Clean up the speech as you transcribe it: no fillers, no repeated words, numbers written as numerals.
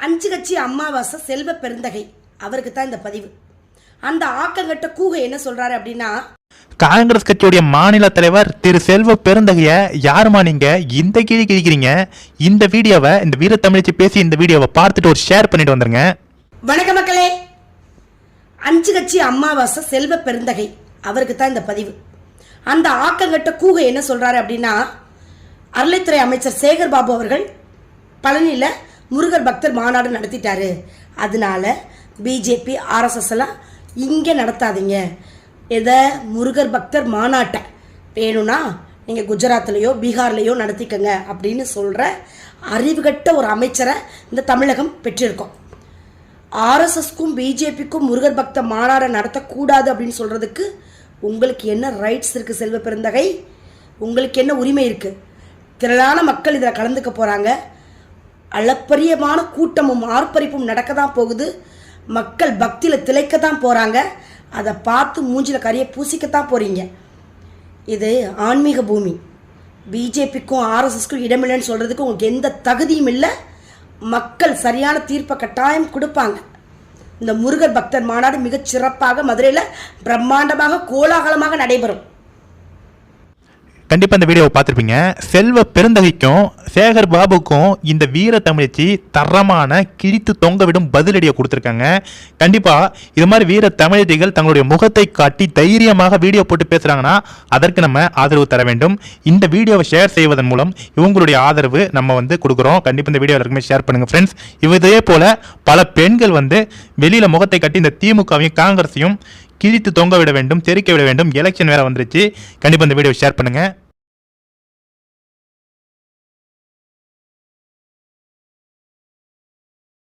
அஞ்சு கட்சி அமாவாசை செல்வ பெருந்தகை அவருக்கு தான் இந்த பதிவு. அந்த ஆக்கங்கட்ட கூகை என்ன சொல்றாரு அப்படின்னா, காங்கிரஸ் கட்சியுடைய மாநில தலைவர் திரு செல்வ பெருந்தகைய யாருமா நீங்க இந்த கீழே கிழிக்கிறீங்க? இந்த வீடியோவை, இந்த வீர தமிழ்ச்சி பேசி இந்த வீடியோவை பார்த்துட்டு ஒரு ஷேர் பண்ணிட்டு வந்துருங்க. வணக்க மக்களே. அஞ்சு கட்சி அமாவாசை செல்வ பெருந்தகை அவருக்கு தான் இந்த பதிவு. அந்த ஆக்கங்கட்ட கூகை என்ன சொல்றாரு அப்படின்னா, அறளைத்துறை அமைச்சர் சேகர் பாபு அவர்கள் பழனியில் முருகர் பக்தர் மாநாடு நடத்திட்டாரு, அதனால பிஜேபி ஆர்எஸ்எஸ் எல்லாம் இங்கே நடத்தாதீங்க, எதை முருகர் பக்தர் மாநாட்டை வேணும்னா நீங்கள் குஜராத்லேயோ பீகார்லேயோ நடத்திக்கங்க அப்படின்னு சொல்கிற அறிவுகட்ட ஒரு அமைச்சரை இந்த தமிழகம் பெற்றிருக்கோம். ஆர்எஸ்எஸ்க்கும் பிஜேபிக்கும் முருகர் பக்த மாநாடை நடத்தக்கூடாது அப்படின்னு சொல்கிறதுக்கு உங்களுக்கு என்ன ரைட்ஸ் இருக்குது செல்வ பெருந்தகை? உங்களுக்கு என்ன உரிமை இருக்குது? திரளான மக்கள் இதில் கலந்துக்க போகிறாங்க. அளப்பரியமான கூட்டமும் ஆர்ப்பரிப்பும் நடக்க தான் போகுது. மக்கள் பக்தியில் திளைக்க தான் போகிறாங்க. அதை பார்த்து மூஞ்சில் கறியை பூசிக்கத்தான் போகிறீங்க. இது ஆன்மீக பூமி. பிஜேபிக்கும் ஆர்எஸ்எஸ்க்கும் இடமில்லைன்னு சொல்கிறதுக்கு உங்களுக்கு எந்த தகுதியும் இல்லை. மக்கள் சரியான தீர்ப்பை கட்டாயம் கொடுப்பாங்க. இந்த முருகர் பக்தர் மாநாடு மிகச் சிறப்பாக மதுரையில் பிரம்மாண்டமாக கோலாகலமாக நடைபெறும். கண்டிப்பாக இந்த வீடியோவை பார்த்துருப்பீங்க. செல்வ பெருந்தகைக்கும் சேகர் பாபுக்கும் இந்த வீர தமிழ்ச்சி தரமான கிழித்து தொங்கவிடும் பதிலடியை கொடுத்துருக்காங்க. கண்டிப்பாக இது மாதிரி வீர தமிழச்சிகள் தங்களுடைய முகத்தை காட்டி தைரியமாக வீடியோ போட்டு பேசுகிறாங்கன்னா அதற்கு நம்ம ஆதரவு தர வேண்டும். இந்த வீடியோவை ஷேர் செய்வதன் மூலம் இவங்களுடைய ஆதரவு நம்ம கொடுக்குறோம். கண்டிப்பாக இந்த வீடியோ எல்லாருக்குமே ஷேர் பண்ணுங்கள் ஃப்ரெண்ட்ஸ். இதே போல் பல பெண்கள் வெளியில் முகத்தை காட்டி இந்த திமுகவையும் காங்கிரஸையும் கிழித்து தொங்க விட வேண்டும், தெரிக்க விட வேண்டும். எலெக்ஷன் வேற வந்துருச்சு. கண்டிப்பாக இந்த வீடியோ ஷேர் பண்ணுங்கள்.